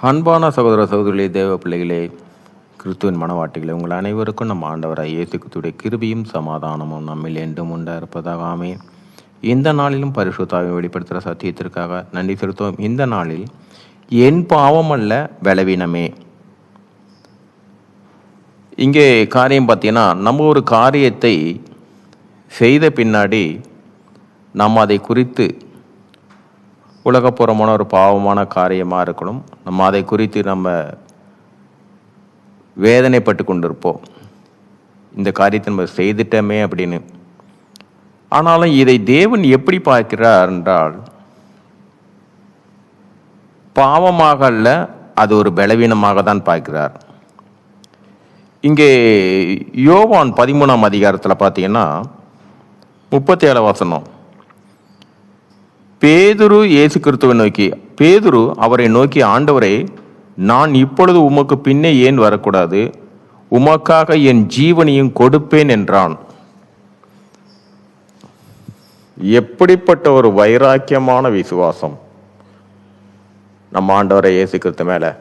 அன்பான சகோதர சகோதரிகளே, தேவ பிள்ளைகளே, கிறிஸ்துவின் மனவாட்டிகளே, உங்கள் அனைவருக்கும் நம்ம ஆண்டவராய் இயேசு கிறிஸ்துவுடைய கிருபையும் சமாதானமும் நம்மில் என்றும் உண்டா இருப்பதாக ஆமென். இந்த நாளிலும் பரிசுத்தாவை வெளிப்படுத்துகிற சத்தியத்திற்காக நன்றி செலுத்துவோம். இந்த நாளில் என் பாவம் அல்ல பலவீனமே. இங்கே காரியம் பார்த்தீங்கன்னா, நம்ம ஒரு காரியத்தை செய்த பின்னாடி நம்ம அதை குறித்து உலகப்புறமான ஒரு பாவமான காரியமாக இருக்கணும், நம்ம அதை குறித்து நம்ம வேதனைப்பட்டு கொண்டிருப்போம், இந்த காரியத்தை நம்ம செய்துட்டோமே அப்படின்னு. ஆனாலும் இதை தேவன் எப்படி பார்க்கிறார் என்றால், பாவமாக அல்ல, அது ஒரு பலவீனமாக தான் பார்க்கிறார். இங்கே யோவான் 13ஆம் அதிகாரத்தில் பார்த்தீங்கன்னா 37 வசனம், பேதுரு இயேசு கிறிஸ்துவை நோக்கி, பேதுரு அவரை நோக்கி, ஆண்டவரே, நான் இப்பொழுது உமக்கு பின்னே ஏன் வரக்கூடாது? உமக்காக என் ஜீவனையும் கொடுப்பேன் என்றான். எப்படிப்பட்ட ஒரு வைராக்கியமான விசுவாசம் நம்ம ஆண்டவரை இயேசு கிறிஸ்து மேல!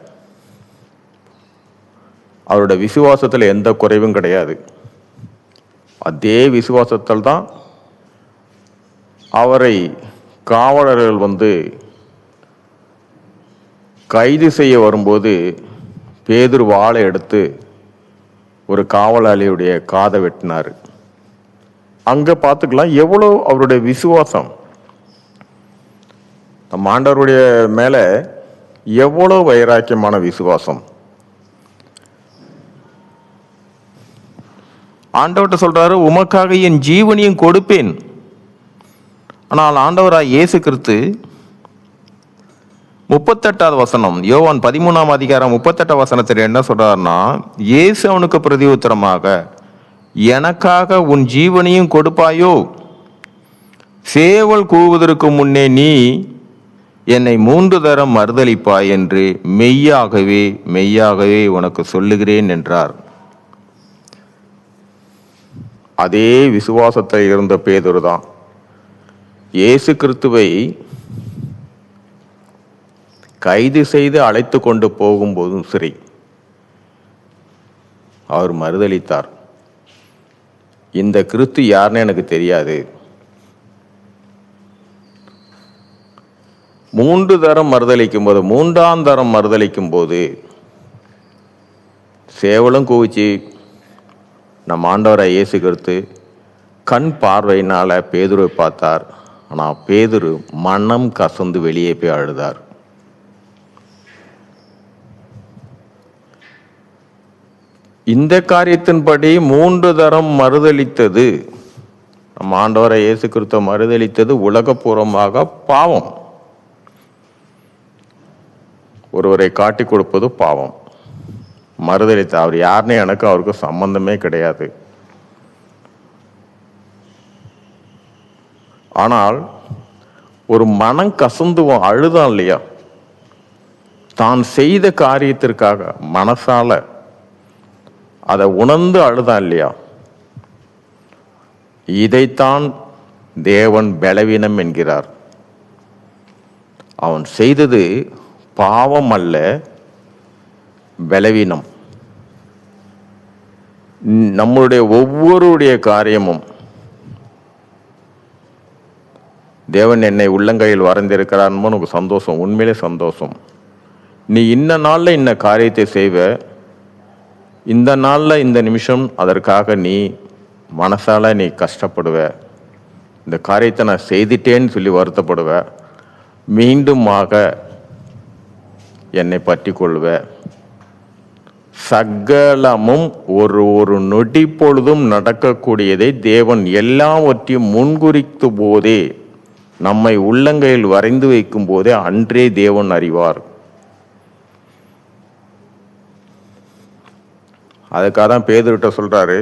அவருடைய விசுவாசத்தில் எந்த குறைவும் கிடையாது. அதே விசுவாசத்தில் தான் அவரை காவலர்கள் கைது செய்ய வரும்போது பேதுரு வாளை எடுத்து ஒரு காவலாளியுடைய காதை வெட்டினார். அங்க பார்த்துக்கலாம் எவ்வளோ அவருடைய விசுவாசம். நம்ம ஆண்டவருடைய மேல எவ்வளோ வைராக்கியமான விசுவாசம். ஆண்டவர்கிட்ட சொல்றாரு, உமக்காக என் ஜீவனையும் கொடுப்பேன். ஆனால் ஆண்டவராய் இயேசு கிறிஸ்து 38வது வசனம், யோவான் 13ஆம் அதிகாரம் 38 வசனத்தில் என்ன சொல்றாருன்னா, இயேசு அவனுக்கு பிரதி உத்தரமாக, எனக்காக உன் ஜீவனையும் கொடுப்பாயோ? சேவல் கூவுவதற்கு முன்னே நீ என்னை 3 தரம் மறுதலிப்பாய் என்று மெய்யாகவே மெய்யாகவே உனக்கு சொல்லுகிறேன் என்றார். அதே விசுவாசத்தில் இருந்த பேதுரு தான் இயேசு கிறிஸ்துவை கைது செய்து அழைத்து கொண்டு போகும்போதும் சரி, அவர் மறுதலித்தார். இந்த கிறிஸ்து யாருன்னு எனக்கு தெரியாது. 3 தரம் மறுதலிக்கும் போது, 3ஆம் தரம் மறுதலிக்கும் போது சேவலும் கூவிச்சு. நம்ம ஆண்டவரை இயேசு கிறிஸ்து கண் பார்வையினால பேதுருவை பார்த்தார். ஆனால் பேதுரு மனம் கசந்து வெளியே போய் அழுதார். இந்த காரியத்தின்படி 3 தரம் மறுதலித்தது, நம்ம ஆண்டவரை இயேசு கிறிஸ்துவை மறுதலித்தது உலகப்பூர்வமாக பாவம். ஒருவரை காட்டி கொடுப்பது பாவம். மறுதலித்த அவர் யாருன்னு எனக்கு அவருக்கு சம்பந்தமே கிடையாது. ஆனால் ஒரு மனம் கசந்து அழுதான் இல்லையா, தான் செய்த காரியத்திற்காக மனசால அதை உணர்ந்து அழுதான் இல்லையா, இதைத்தான் தேவன் பலவீனம் என்கிறார். அவன் செய்தது பாவம் அல்ல, பலவீனம். நம்மளுடைய ஒவ்வொருடைய காரியமும் தேவன் என்னை உள்ளங்கையில் வரைந்திருக்கிறான்னு உனக்கு சந்தோஷம், உண்மையிலே சந்தோஷம். நீ இன்ன நாளில் இன்ன காரியத்தை செய்வ, இந்த நாளில் இந்த நிமிஷம் அதற்காக நீ மனசால நீ கஷ்டப்படுவ. இந்த காரியத்தை நான் செய்துட்டேன்னு சொல்லி வருத்தப்படுவ. மீண்டுமாக என்னை பற்றி கொள்வ. சகலமும் ஒரு நொடி பொழுதும் நடக்கக்கூடியதை தேவன் எல்லாவற்றையும் முன்குறித்து போதே, நம்மை உள்ளங்கையில் வரைந்து வைக்கும் போதே அன்றே தேவன் அறிவார். அதுக்காக தான் பேதுருட்ட சொல்றாரு,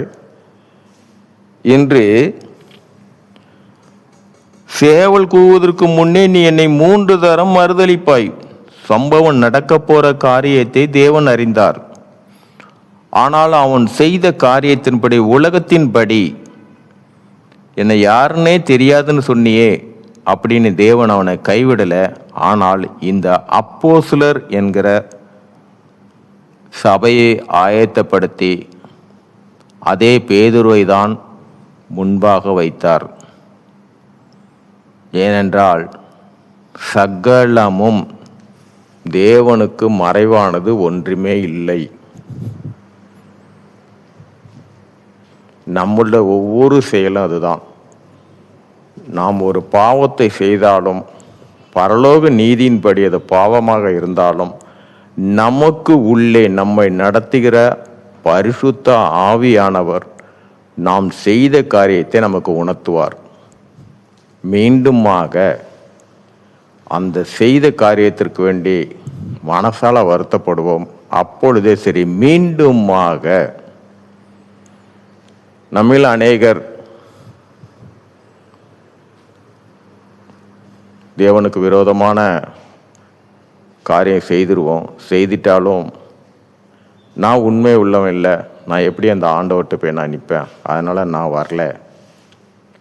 இன்று சேவல் கூவுவதற்கு முன்னே நீ என்னை 3 தரம் மறுதலிப்பாய். சம்பவம் நடக்க போற காரியத்தை தேவன் அறிந்தார். ஆனால் அவன் செய்த காரியத்தின்படி, உலகத்தின்படி, என்னை யாருன்னே தெரியாதுன்னு சொன்னியே அப்படின்னு தேவன் அவனை கைவிடலை. ஆனால் இந்த அப்போஸ்தலர் என்கிற சபையை ஆயத்தப்படுத்தி அதே பேதுருவை தான் முன்பாக வைத்தார். ஏனென்றால் சகலமும் தேவனுக்கு மறைவானது ஒன்றுமே இல்லை. நம்முடைய ஒவ்வொரு செயலும் அதுதான். நாம் ஒரு பாவத்தை செய்தாலும் பரலோக நீதியின்படி அது பாவமாக இருந்தாலும் நமக்கு உள்ளே நம்மை நடத்துகிற பரிசுத்த ஆவியானவர் நாம் செய்த காரியத்தை நமக்கு உணர்த்துவார். மீண்டுமாக அந்த செய்த காரியத்திற்கு வேண்டி மனசால வருத்தப்படுவோம். அப்பொழுதே சரி, மீண்டுமாக நம்மில் அநேகர் தேவனுக்கு விரோதமான காரியம் செய்துட்டாலும் நான் உண்மை உள்ளவன் இல்லை, நான் எப்படி அந்த ஆண்டவர்கிட்ட போய் நான் நிற்பேன், அதனால் நான் வரல,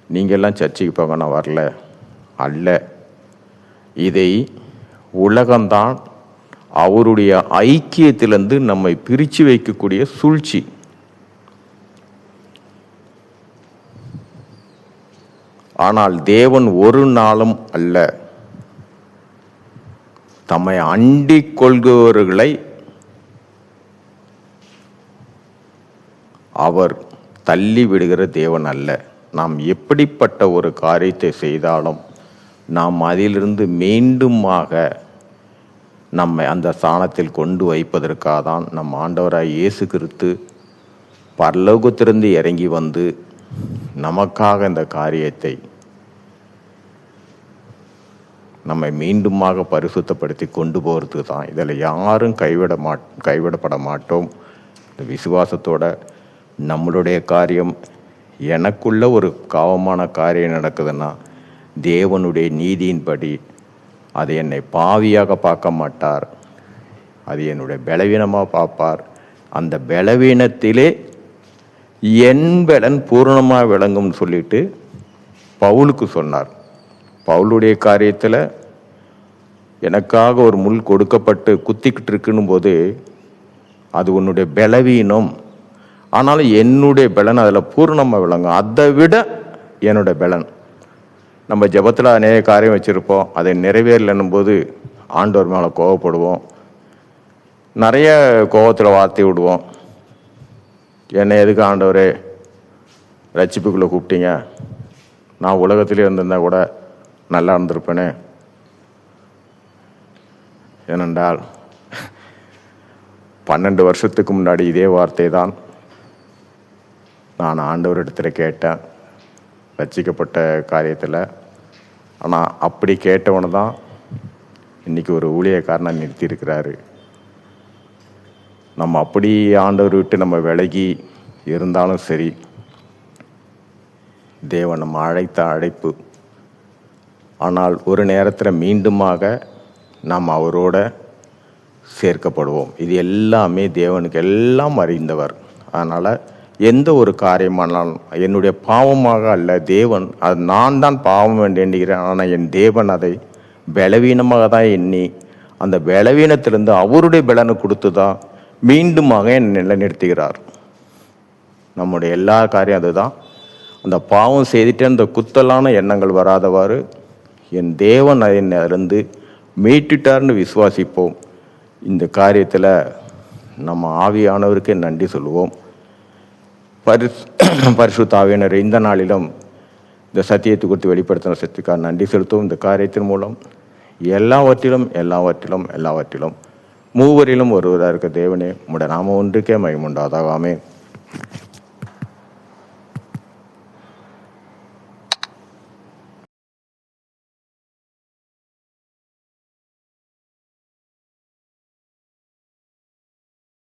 நீங்கள்லாம் சர்ச்சைக்கு போங்க, நான் வரல அல்ல. இதை உலகம்தான் அவருடைய ஐக்கியத்திலிருந்து நம்மை பிரித்து வைக்கக்கூடிய சூழ்ச்சி. ஆனால் தேவன் ஒரு நாளும் அல்ல தம்மை அண்டிக் கொள்கிறவர்களை அவர் தள்ளி விடுகிற தேவன் அல்ல. நாம் எப்படிப்பட்ட ஒரு காரியத்தை செய்தாலும் நாம் அதிலிருந்து மீண்டுமாக நம்மை அந்த ஸ்தானத்தில் கொண்டு வைப்பதற்காக தான் நம் ஆண்டவராய் இயேசு கிறிஸ்து பரலோகத்திலிருந்து இறங்கி வந்து நமக்காக இந்த காரியத்தை நம்மை மீண்டுமாக பரிசுத்தப்படுத்தி கொண்டு போகிறது தான். இதில் யாரும் கைவிடப்பட மாட்டோம். இந்த விசுவாசத்தோட நம்மளுடைய காரியம், எனக்குள்ள ஒரு பாவமான காரியம் நடக்குதுன்னா தேவனுடைய நீதியின்படி அதை என்னை பாவியாக பார்க்க மாட்டார், அது என்னுடைய பலவீனமாக பார்ப்பார். அந்த பலவீனத்திலே என் பலன் பூரணமாக விளங்கும்னு சொல்லிட்டு பவுலுக்கு சொன்னார். பவுலுடைய காரியத்தில் எனக்காக ஒரு முள் கொடுக்கப்பட்டு குத்திக்கிட்டு இருக்குன்னும் போது அது உன்னுடைய பலவீனம், ஆனாலும் என்னுடைய பலன் அதில் பூர்ணமாக விளங்கும். அதை விட என்னுடைய பலன். நம்ம ஜெபத்தில் அநேக காரியம் வச்சுருப்போம், அதை நிறைவேறலன்னும் போது ஆண்டவர் மேலே கோவப்படுவோம், நிறைய கோபத்தில் வார்த்தை விடுவோம். என்னை எதுக்கு ஆண்டவரே ரட்சிப்புக்குள்ளே கூப்பிட்டீங்க, நான் உலகத்திலே இருந்திருந்தா கூட நல்லா இருந்திருப்பேனே. ஏனென்றால் 12 வருஷத்துக்கு முன்னாடி இதே வார்த்தை தான் நான் ஆண்டவரிடத்தில் கேட்டேன் ரட்சிக்கப்பட்ட காரியத்தில். ஆனால் அப்படி கேட்டவனு தான் இன்றைக்கி ஒரு ஊழியக்காரனை நிறுத்தியிருக்கிறாரு. நம்ம அப்படி ஆண்டவர் விட்டு நம்ம விலகி இருந்தாலும் சரி, தேவன் நம்ம அழைத்த அழைப்பு. ஆனால் ஒரு நேரத்தில் மீண்டுமாக நாம் அவரோட சேர்க்கப்படுவோம். இது எல்லாமே தேவனுக்கு எல்லாம் அறிந்தவர். அதனால் எந்த ஒரு காரியமானாலும் என்னுடைய பாவமாக அல்ல, தேவன் அது நான் தான் பாவம் என்று எண்ணுகிறேன், ஆனால் என் தேவன் அதை பலவீனமாக தான் எண்ணி அந்த பலவீனத்திலிருந்து அவருடைய பலனை கொடுத்து தான் மீண்டுமாக என்னை நிலைநிறுத்துகிறார். நம்முடைய எல்லா காரியம் அதுதான். அந்த பாவம் செய்துட்டு அந்த குத்தலான எண்ணங்கள் வராதவாறு என் தேவன் அதிலிருந்து மீட்டுட்டார்னு விசுவாசிப்போம். இந்த காரியத்தில் நம்ம ஆவியானவருக்கு நன்றி சொல்லுவோம். பரிசுத்த ஆவியானவர் இந்த நாளிலும் இந்த சத்தியத்தை குறித்து வெளிப்படுத்தின சக்திக்காக நன்றி செலுத்துவோம். இந்த காரியத்தின் மூலம் எல்லாவற்றிலும் மூவரிலும் ஒருவராக இருக்க தேவனே, உம்முடைய நாமம் ஒன்றுக்கே மகிமை உண்டாதாக. ஆமென்.